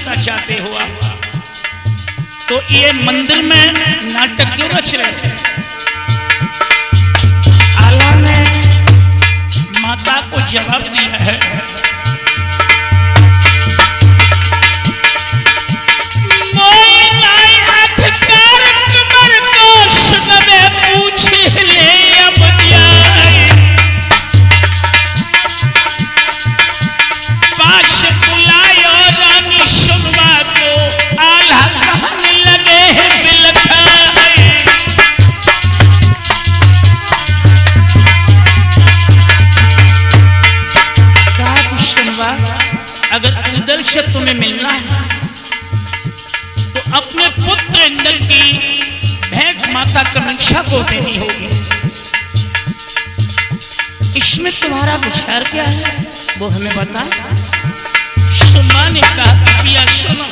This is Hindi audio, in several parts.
करना चाहते हो आप, तो ये मंदिर में नाटक क्यों रच रहे थे? आला ने माता को जवाब दिया है, अगर इंद्र से तुम्हें मिलना है तो अपने पुत्र इंद्र की भेंट माता कामाक्षा को देनी होगी। इसमें तुम्हारा विचार क्या है वो हमें बता। सुमा ने कहा पिया सुनो,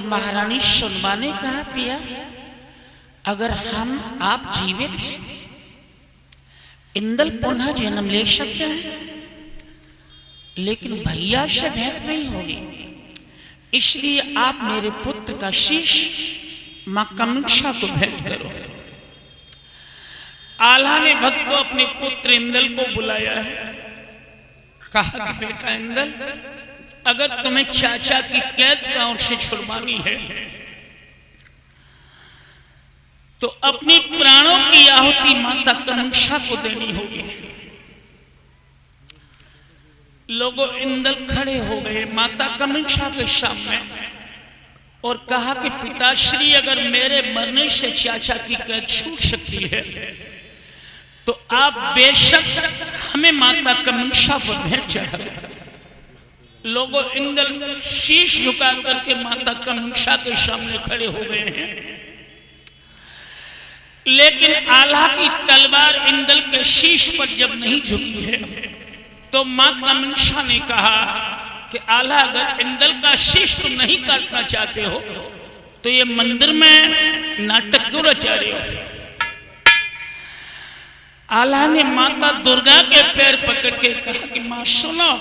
महारानी सुनमा ने कहा पिया अगर हम आप जीवित हैं इंद्र पुनः जन्म ले सकते हैं, लेकिन भैया से भेंट नहीं होगी, इसलिए आप मेरे पुत्र का शीश मां कामाक्षा को भेंट करो। आल्हा ने भक्त को अपने पुत्र इंद्र को बुलाया है, कहा कि बेटा इंद्र अगर तुम्हें चाचा की कैद का ओर से छुड़वानी है तो अपनी प्राणों की आहुति माता कामाक्षा को देनी होगी। लोगों इंद्र खड़े हो गए माता कामाक्षा के सामने और कहा कि पिताश्री अगर मेरे मरने से चाचा की कैद छूट सकती है तो आप बेशक हमें माता कामाक्षा पर भेंट चढ़ाओ। लोगों इंद्र शीश झुका करके माता कामाक्षा के सामने खड़े हो गए हैं, लेकिन आल्हा की तलवार इंद्र के शीश पर जब नहीं झुकी है तो मां कामाक्षा ने कहा कि आल्हा अगर इंद्र का शीश तुम नहीं काटना चाहते हो तो ये मंदिर में नाटक क्यों रचा रहे हो। आल्हा ने माता दुर्गा के पैर पकड़ के कहा कि मां सुनो,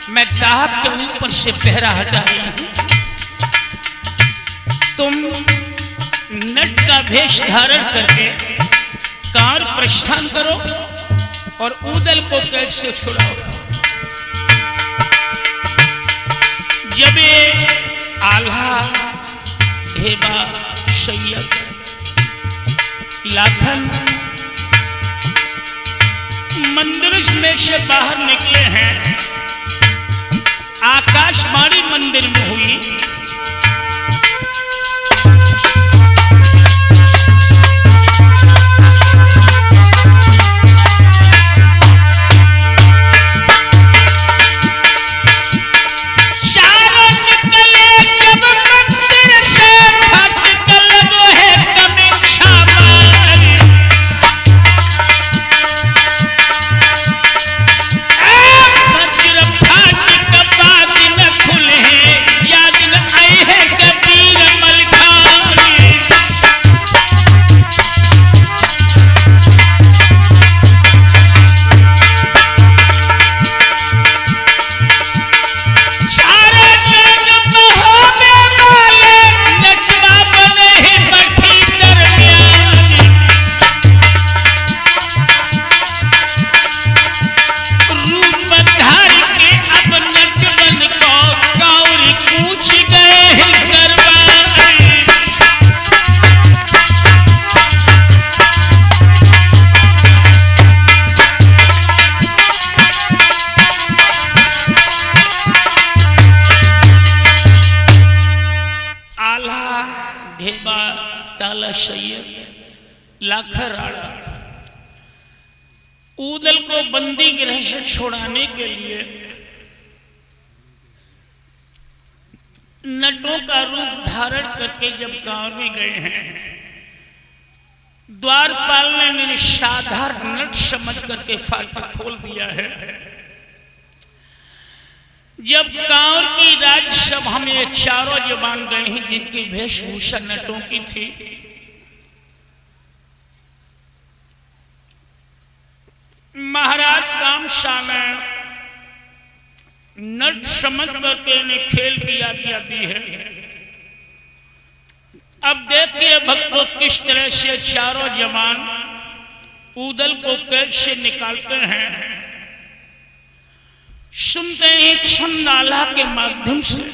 मैं चाहत के ऊपर से पहरा हटा रही हूं। तुम नट का भेष धारण करके कार प्रस्थान करो और ऊदल को कैद से छुड़ाओ। जब ये आल्हा हेबा सैयद लाखन मंदिर में से बाहर निकले हैं, आकाशवाणी मंदिर में हुई। लाखराड़ा ऊदल को बंदी गृह से छुड़ाने के लिए नटों का रूप धारण करके जब गांव में गए हैं, द्वारपाल ने निराधार नट समझ करके फाटक खोल दिया है। जब कांवर की राज्यसभा में चारों जवान गए हैं जिनकी वेशभूषा नटों की थी, महाराज कामशाह ने नट समझ करके ने खेल की आज्ञा दी है। अब देखिए भक्तों किस तरह से चारों जवान ऊदल को कैद से निकालते हैं। सुनते हैं छंद आला के माध्यम से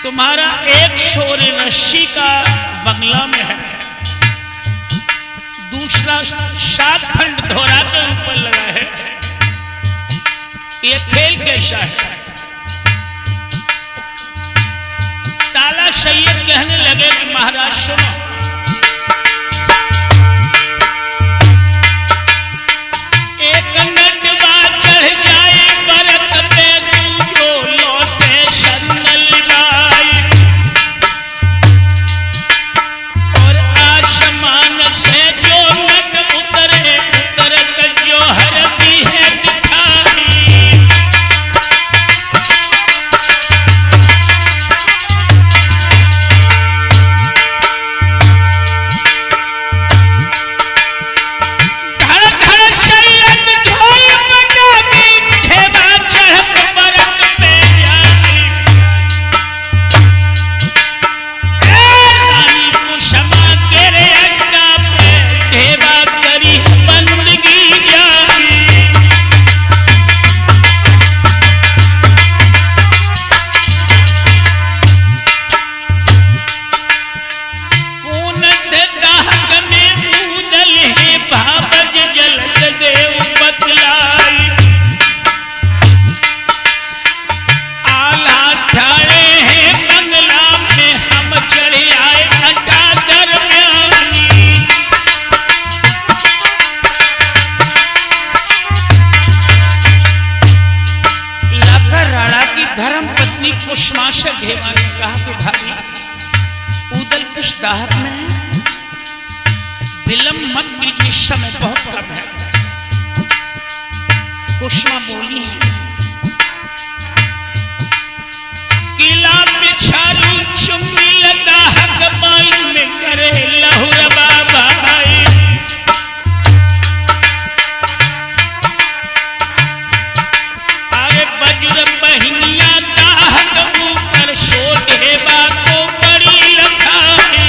तुम्हारा एक शोर रस्सी का बंगला में है, दूसरा 7 खंड धोरा के ऊपर लगा है। ये खेल कैसा है? ताला सैयद कहने लगे कि महाराज सुनो, एक नटवा चढ़ जाए बरत पे ठाड़े हैं बंगला में हम चढ़े आए अड्डा दरमियानी। लाखा राणा की धर्म पत्नी कुसुमाशा घेवा ने कहा कि भाई उदल किस दाहत में है, विलंब मत कीजिए, इस समय बहुत कम है। कुसुमा बोली किला बिछारू चुम्मी लगा हक बाई में करे लहुर बाबा। अरे बजुर बहनिया दाहक ऊपर सोटे बाको बड़ी लखाई।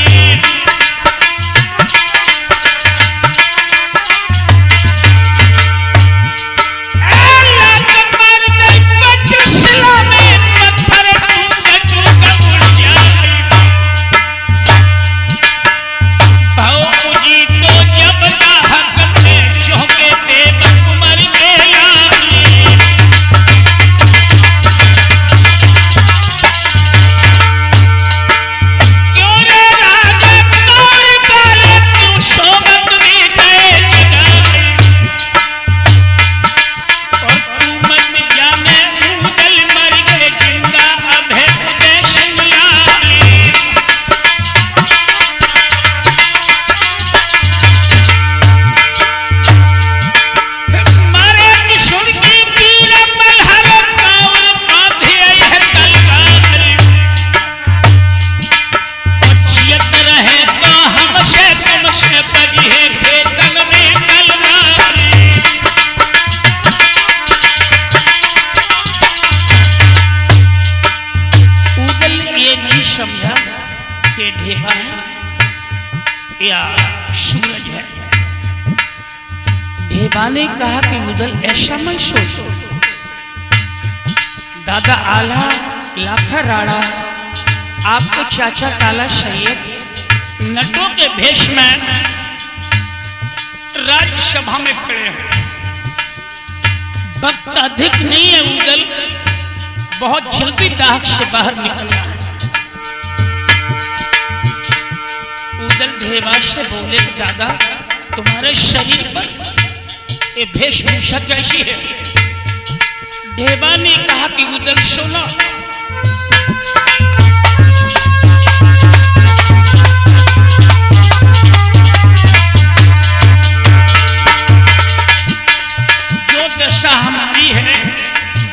समझा कि ढेबा है या सूरज है। ढेबा ने कहा कि उदल ऐसा मत सोचो, दादा आला लाखा राणा आपके चाचा काला सैयद नटों के भेष में राज्यसभा में खड़े हैं। वक्त अधिक नहीं है उदल, बहुत जल्दी दाहक से बाहर निकलना है। उदल ढेबा से बोले दादा तुम्हारे शरीर पर ये वेशभूषा कैसी है? ढेबा ने कहा कि उदल सुनो, जो दशा हमारी है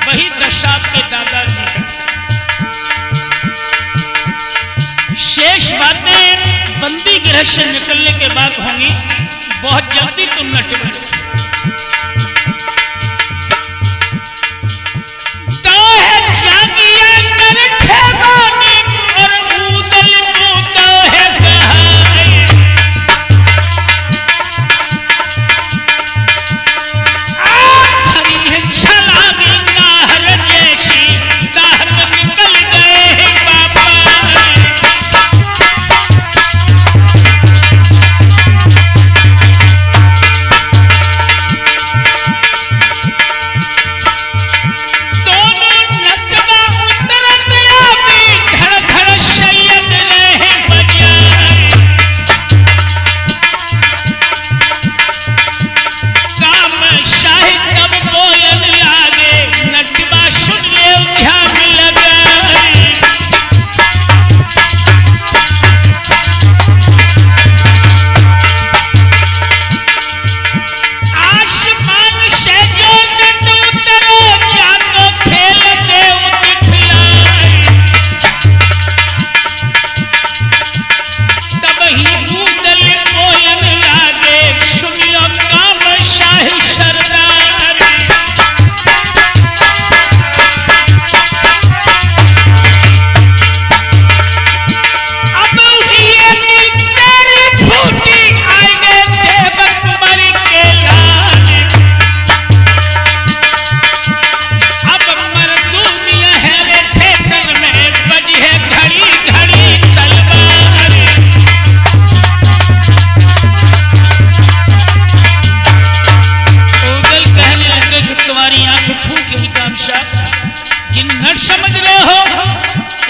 वही दशा आपके दादाजी है। शेष बातें बंदी गृह से निकलने के बाद होंगी, बहुत जल्दी तुम नट बनो।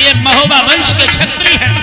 ये महोबा वंश के क्षत्रिय हैं।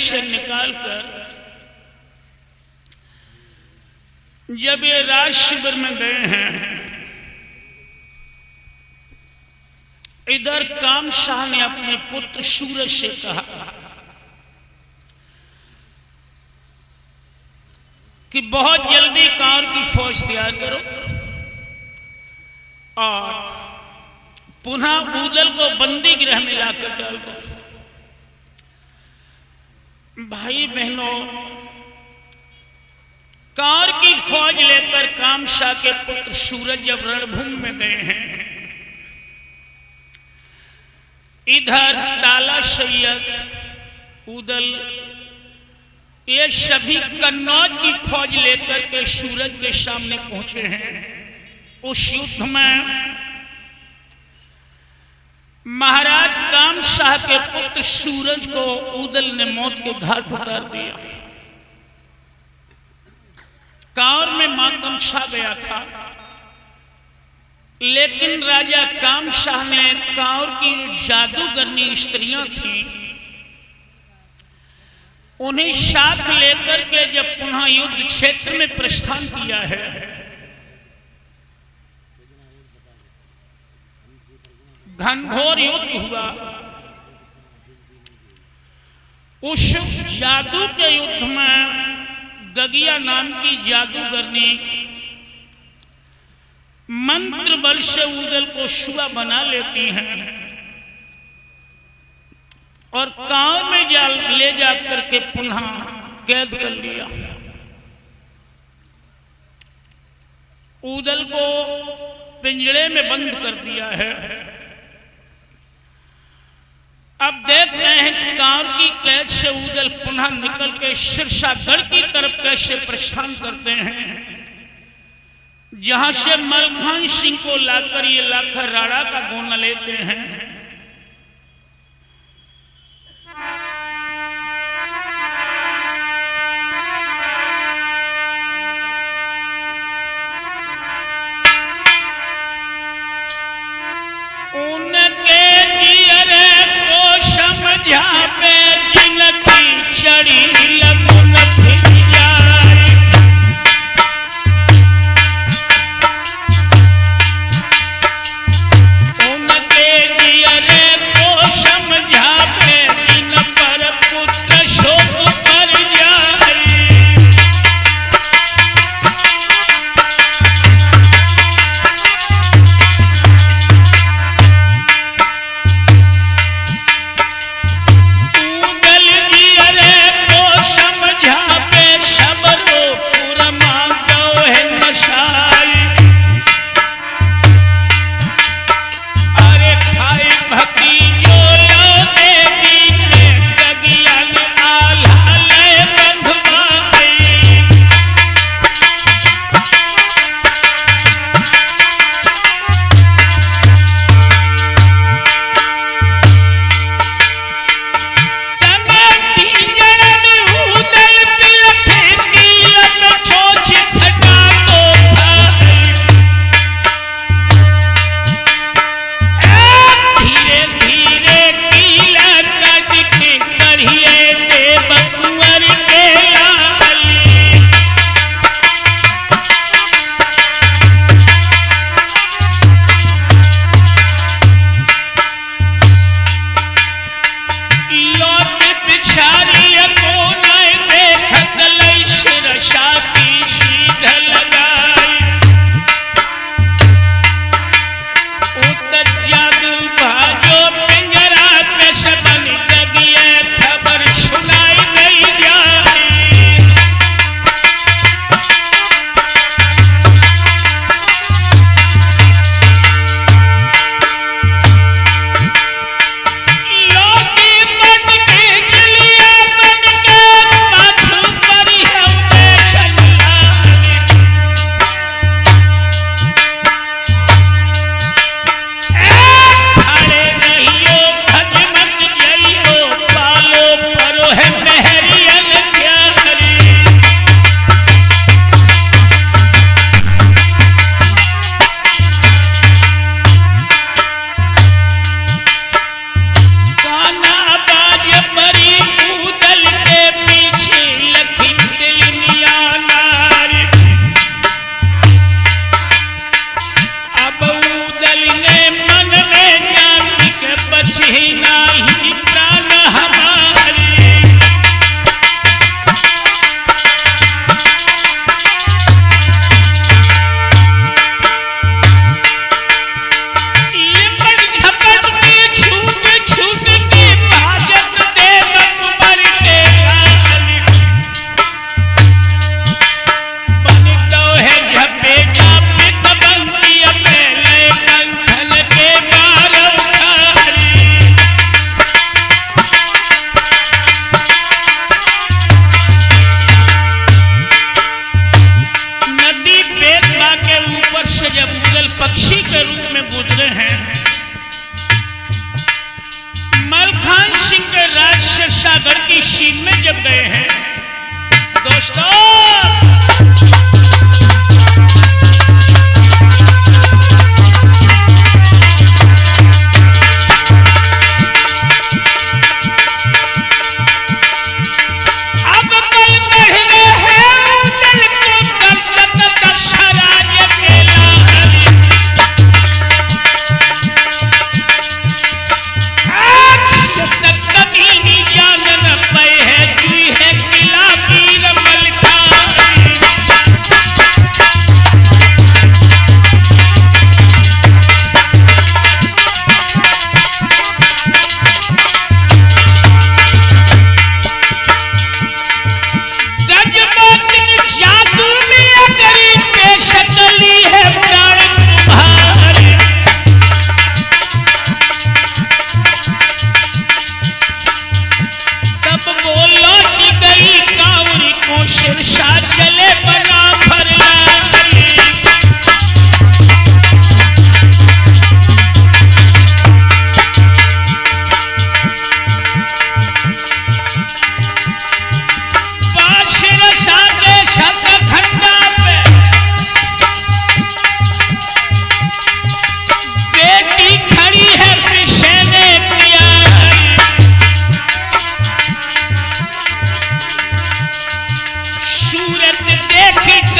से निकालकर जब ये राज शिविर में गए हैं, इधर कामशाह ने अपने पुत्र सूरज से कहा कि बहुत जल्दी कांवर की फौज तैयार करो और पुनः ऊदल को बंदी गृह में लाकर डाल दो। भाई बहनों, कांवर की फौज लेकर कामशाह के पुत्र सूरज जब रणभूमि में गए हैं, इधर ताला सैयद ऊदल ये सभी कन्नौज की फौज लेकर के सूरज के सामने पहुंचे हैं। उस युद्ध में महाराज कामशाह के पुत्र सूरज को ऊदल ने मौत के घाट उतार दिया। कांवर में मातम छा गया था, लेकिन राजा कामशाह ने कांवर की जादूगरनी स्त्रियां थीं, उन्हें साथ लेकर के जब पुनः युद्ध क्षेत्र में प्रस्थान किया है, घनघोर युद्ध हुआ। उस जादू के युद्ध में गगिया नाम की जादूगरनी मंत्र बल से ऊदल को शुआ बना लेती हैं और कांवर में ले जा करके पुनः कैद कर लिया। ऊदल को पिंजड़े में बंद कर दिया है। अब देख रहे हैं कि कांवर की कैद से ऊदल पुनः निकल के सिरसागढ़ की तरफ कैसे प्रस्थान करते हैं, जहां से मलखान सिंह को लाकर ये लाखर राणा का गोना लेते हैं। उनके जियरे को समझा पे जिनकी चढ़ी लगन फिर जाए, उनके जियरे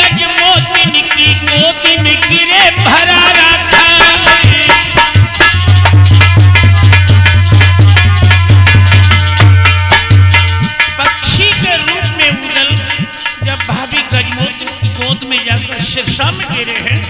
गजमोतिन की गोद में गिरे भरा राधा। पक्षी के रूप में उड़ल जब भाभी गजमोतिन की गोद में जाकर शीर्षा में गिरे हैं